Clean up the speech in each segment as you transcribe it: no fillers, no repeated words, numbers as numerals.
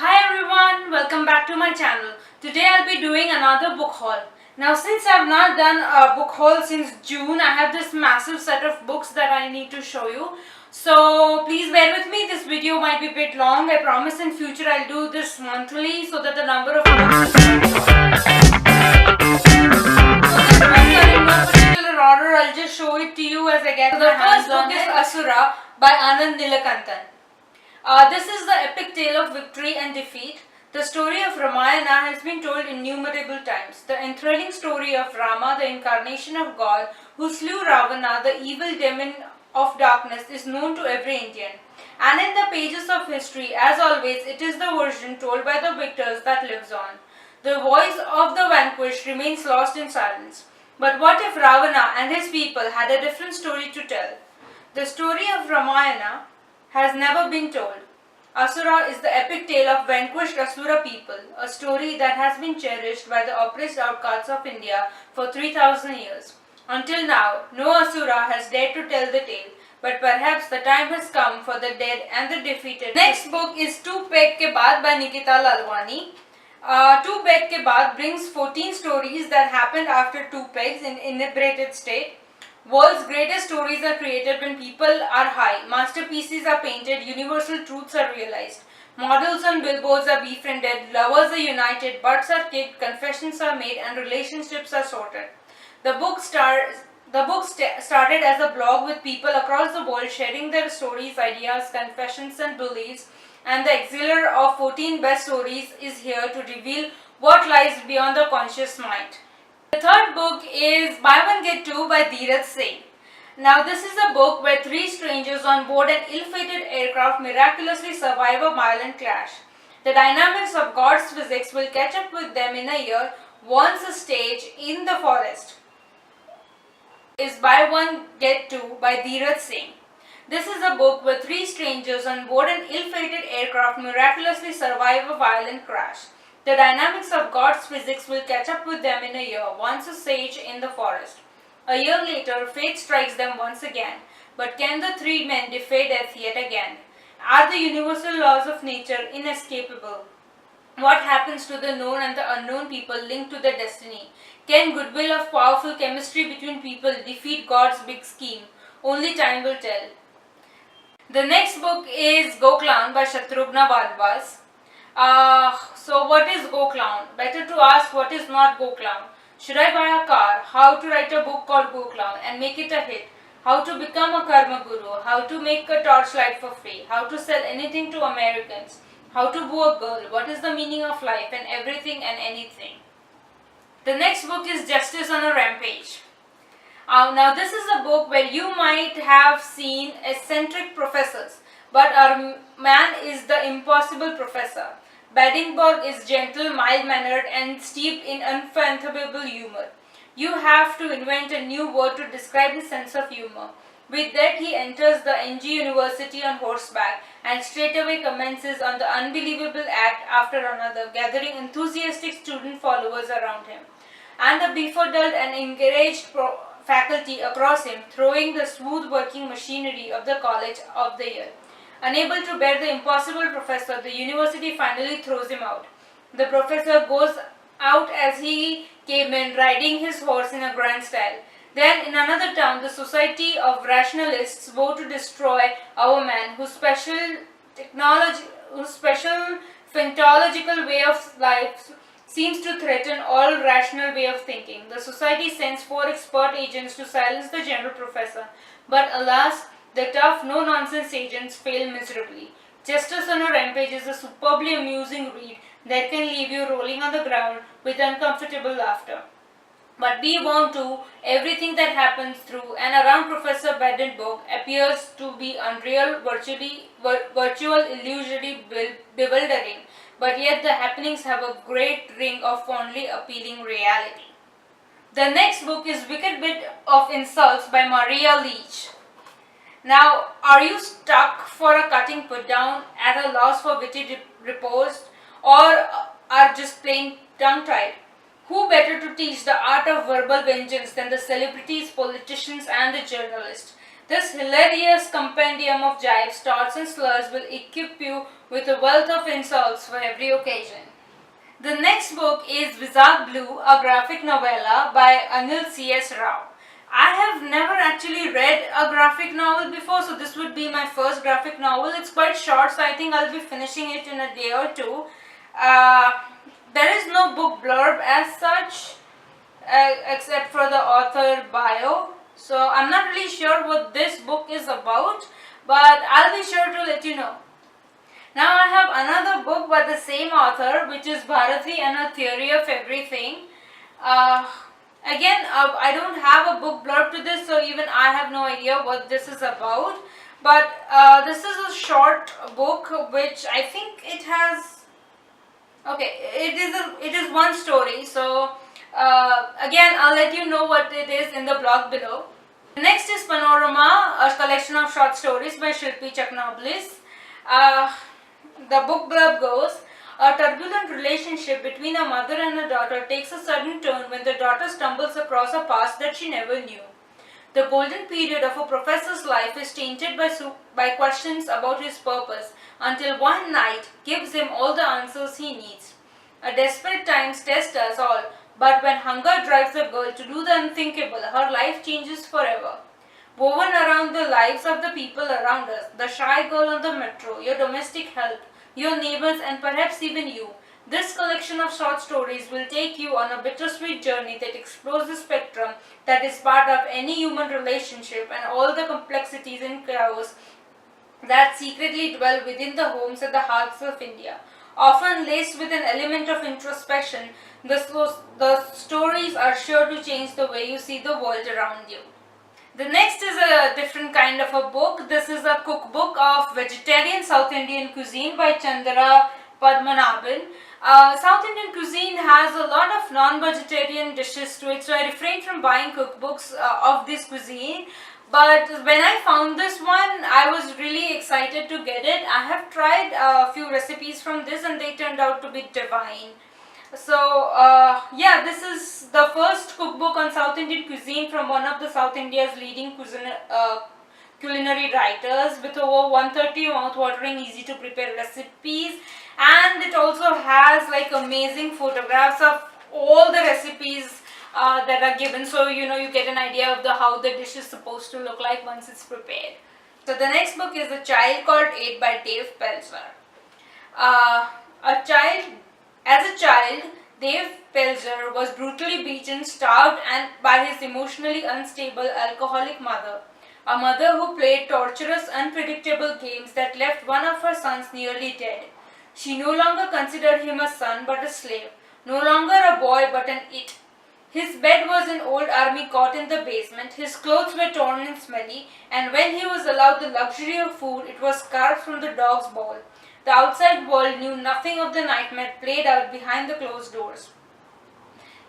Hi everyone, welcome back to my channel. Today I'll be doing another book haul. Now since I've not done a book haul since June, I have this massive set of books that I need to show you. So please bear with me, this video might be a bit long. I promise in future I'll do this monthly so that the number of books are in no particular order. I'll just show it to you as I get the first book is Asura by Anand Nilakanthan. This is the epic tale of victory and defeat. The story of Ramayana has been told innumerable times. The enthralling story of Rama, the incarnation of God, who slew Ravana, the evil demon of darkness, is known to every Indian. And in the pages of history, as always, it is the version told by the victors that lives on. The voice of the vanquished remains lost in silence. But what if Ravana and his people had a different story to tell? The story of Ramayana has never been told. Asura is the epic tale of vanquished Asura people, a story that has been cherished by the oppressed outcasts of India for 3000 years. Until now, no Asura has dared to tell the tale, but perhaps the time has come for the dead and the defeated. Next book is Tu Peg Ke Baad by Nikita Lalwani. Tu Peg Ke Baad brings 14 stories that happened after two pegs in inebriated state. World's greatest stories are created when people are high, masterpieces are painted, universal truths are realized. Models on billboards are befriended, lovers are united, butts are kicked, confessions are made, and relationships are sorted. The book started as a blog with people across the world sharing their stories, ideas, confessions, and beliefs, and the author of 14 best stories is here to reveal what lies beyond the conscious mind. The third book is Buy One Get Two by Dheeraj Singh. Now this is a book where three strangers on board an ill-fated aircraft miraculously survive a violent crash. The dynamics of God's physics will catch up with them in a year once a stage in the forest. Is Buy One Get Two by Dheeraj Singh. This is a book where three strangers on board an ill-fated aircraft miraculously survive a violent crash. The dynamics of God's physics will catch up with them in a year, once a sage in the forest. A year later, fate strikes them once again. But can the three men defy death yet again? Are the universal laws of nature inescapable? What happens to the known and the unknown people linked to their destiny? Can goodwill of powerful chemistry between people defeat God's big scheme? Only time will tell. The next book is Go Clown by Shatrugna Valvas. So what is Go Clown? Better to ask what is not Go Clown. Should I buy a car? How to write a book called Go Clown and make it a hit? How to become a karma guru? How to make a torchlight for free? How to sell anything to Americans? How to woo a girl? What is the meaning of life and everything and anything? The next book is Justice on a Rampage. Now this is a book where you might have seen eccentric professors, but our man is the impossible professor. Baddingborg is gentle, mild-mannered, and steeped in unfathomable humor. You have to invent a new word to describe his sense of humor. With that, he enters the NG University on horseback and straightaway commences on the unbelievable act after another, gathering enthusiastic student followers around him, and the befuddled and encouraged faculty across him, throwing the smooth-working machinery of the college of the year. Unable to bear the impossible professor, the university finally throws him out. The professor goes out as he came in, riding his horse in a grand style. Then, in another town, the Society of Rationalists vow to destroy our man, whose special phantological way of life seems to threaten all rational way of thinking. The society sends 4 expert agents to silence the general professor, but alas, the tough, no-nonsense agents fail miserably. Justice on a Rampage is a superbly amusing read that can leave you rolling on the ground with uncomfortable laughter. But be warned too, everything that happens through and around Professor Badenborg appears to be unreal, virtual, illusory, bewildering, but yet the happenings have a great ring of fondly appealing reality. The next book is Wicked Bit of Insults by Maria Leach. Now, are you stuck for a cutting put down, at a loss for witty riposte, or are just plain tongue-tied? Who better to teach the art of verbal vengeance than the celebrities, politicians, and the journalists? This hilarious compendium of jibes, taunts and slurs will equip you with a wealth of insults for every occasion. The next book is Vizag Blue, a graphic novella by Anil C.S. Rao. I have never actually read a graphic novel before, so this would be my first graphic novel. It's quite short, so I think I'll be finishing it in a day or two. There is no book blurb as such, except for the author bio. So I'm not really sure what this book is about, but I'll be sure to let you know. Now I have another book by the same author, which is Bharati and a Theory of Everything. Again, I don't have a book blurb to this, so even I have no idea what this is about. But this is a short book, which I think it has. Okay, it is one story. So again, I'll let you know what it is in the blog below. Next is Panorama, a collection of short stories by Shilpi Bliss. The book blurb goes, a turbulent relationship between a mother and a daughter takes a sudden turn when the daughter stumbles across a past that she never knew. The golden period of a professor's life is tainted by questions about his purpose until one night gives him all the answers he needs. A desperate times test us all, but when hunger drives a girl to do the unthinkable, her life changes forever. Woven around the lives of the people around us, the shy girl on the metro, your domestic help, your neighbors, and perhaps even you, this collection of short stories will take you on a bittersweet journey that explores the spectrum that is part of any human relationship and all the complexities and chaos that secretly dwell within the homes and the hearts of India. Often laced with an element of introspection, the stories are sure to change the way you see the world around you. The next is a different kind of a book. This is a cookbook of vegetarian South Indian cuisine by Chandra Padmanabhan. South Indian cuisine has a lot of non-vegetarian dishes to it, so I refrained from buying cookbooks of this cuisine. But when I found this one, I was really excited to get it. I have tried a few recipes from this and they turned out to be divine. So yeah, this is the first cookbook on South Indian cuisine from one of the South India's leading culinary writers, with over 130 mouth-watering, easy to prepare recipes, and it also has like amazing photographs of all the recipes that are given, so you get an idea of how the dish is supposed to look like once it's prepared. So the next book is A Child Called 8 by Dave Pelzer. As a child, Dave Pelzer was brutally beaten, starved, and by his emotionally unstable alcoholic mother. A mother who played torturous, unpredictable games that left one of her sons nearly dead. She no longer considered him a son but a slave, no longer a boy but an it. His bed was an old army cot in the basement, his clothes were torn and smelly, and when he was allowed the luxury of food, it was carved from the dog's bowl. The outside world knew nothing of the nightmare played out behind the closed doors.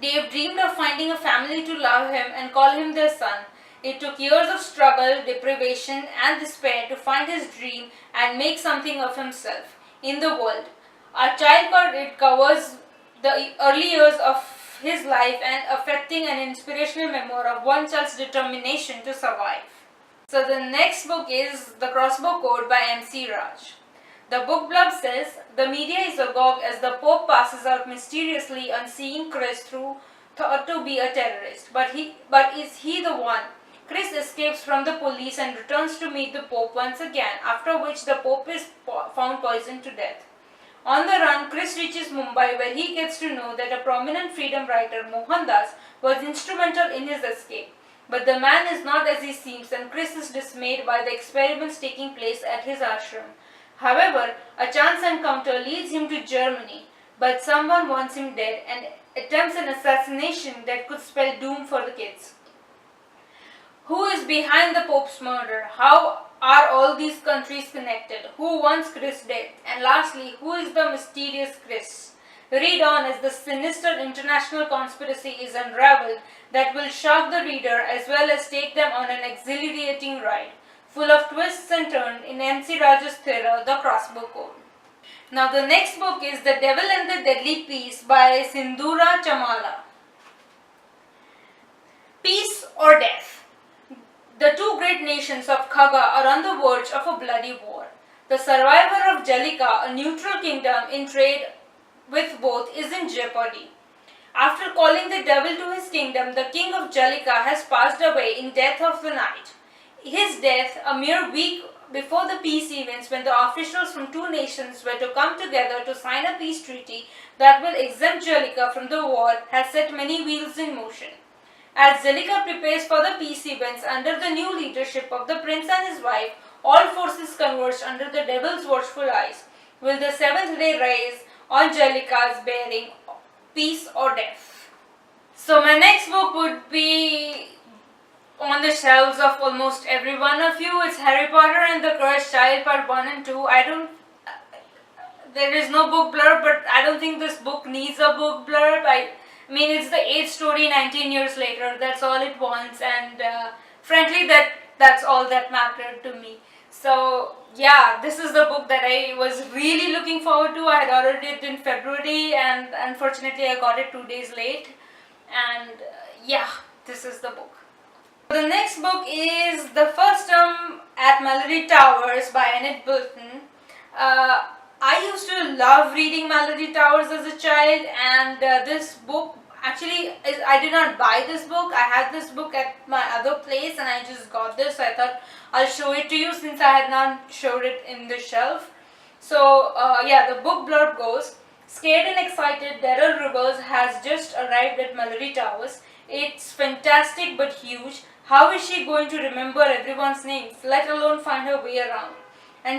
Dave dreamed of finding a family to love him and call him their son. It took years of struggle, deprivation, and despair to find his dream and make something of himself in the world. A Child Called It covers the early years of his life and affecting an inspirational memoir of one child's determination to survive. So the next book is The Crossfire Code by M.C. Raj. The book blurb says, the media is agog as the Pope passes out mysteriously on seeing Chris thought to be a terrorist. But is he the one? Chris escapes from the police and returns to meet the Pope once again, after which the Pope is found poisoned to death. On the run, Chris reaches Mumbai, where he gets to know that a prominent freedom writer, Mohandas, was instrumental in his escape. But the man is not as he seems, and Chris is dismayed by the experiments taking place at his ashram. However, a chance encounter leads him to Germany, but someone wants him dead and attempts an assassination that could spell doom for the kids. Who is behind the Pope's murder? How are all these countries connected? Who wants Chris dead? And lastly, who is the mysterious Chris? Read on as the sinister international conspiracy is unraveled that will shock the reader as well as take them on an exhilarating ride, full of twists and turns in M.C. Raj's thriller, The Crossfire Code. Now the next book is The Devil and the Deadly Peace by Sindhura Chamala. Peace or death? The two great nations of Khaga are on the verge of a bloody war. The survivor of Jalika, a neutral kingdom in trade with both, is in jeopardy. After calling the devil to his kingdom, the king of Jalika has passed away in death of the night. His death, a mere week before the peace events when the officials from two nations were to come together to sign a peace treaty that will exempt Jalika from the war, has set many wheels in motion. As Jalika prepares for the peace events under the new leadership of the prince and his wife, all forces converge under the devil's watchful eyes. Will the seventh day rise on Jalika's bearing peace or death? So my next book would be on the shelves of almost every one of you. It's Harry Potter and the Cursed Child Part 1 and 2. There is no book blurb, but I don't think this book needs a book blurb. I mean, it's the 8th story 19 years later. That's all it wants, and frankly, that's all that mattered to me. So yeah, this is the book that I was really looking forward to. I had ordered it in February, and unfortunately, I got it 2 days late. And yeah, this is the book. The next book is The First Term at Melody Towers by Annette Bilton. I used to love reading Melody Towers as a child, and this book actually I did not buy this book. I had this book at my other place and I just got this. So I thought I'll show it to you since I had not showed it in the shelf. So yeah, the book blurb goes: scared and excited, Daryl Rivers has just arrived at Melody Towers. It's fantastic but huge. How is she going to remember everyone's names, let alone find her way around? And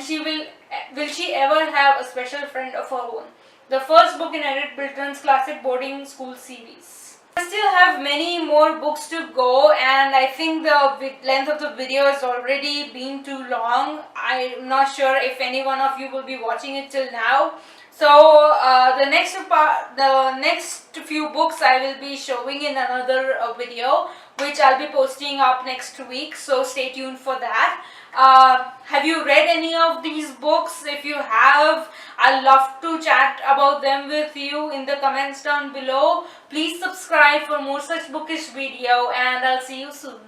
will she ever have a special friend of her own? The first book in Annette Bilton's classic boarding school series. I still have many more books to go, and I think the length of the video has already been too long. I'm not sure if any one of you will be watching it till now. So the next few books I will be showing in another video, which I'll be posting up next week. So stay tuned for that. Have you read any of these books? If you have, I'd love to chat about them with you in the comments down below. Please subscribe for more such bookish video, and I'll see you soon.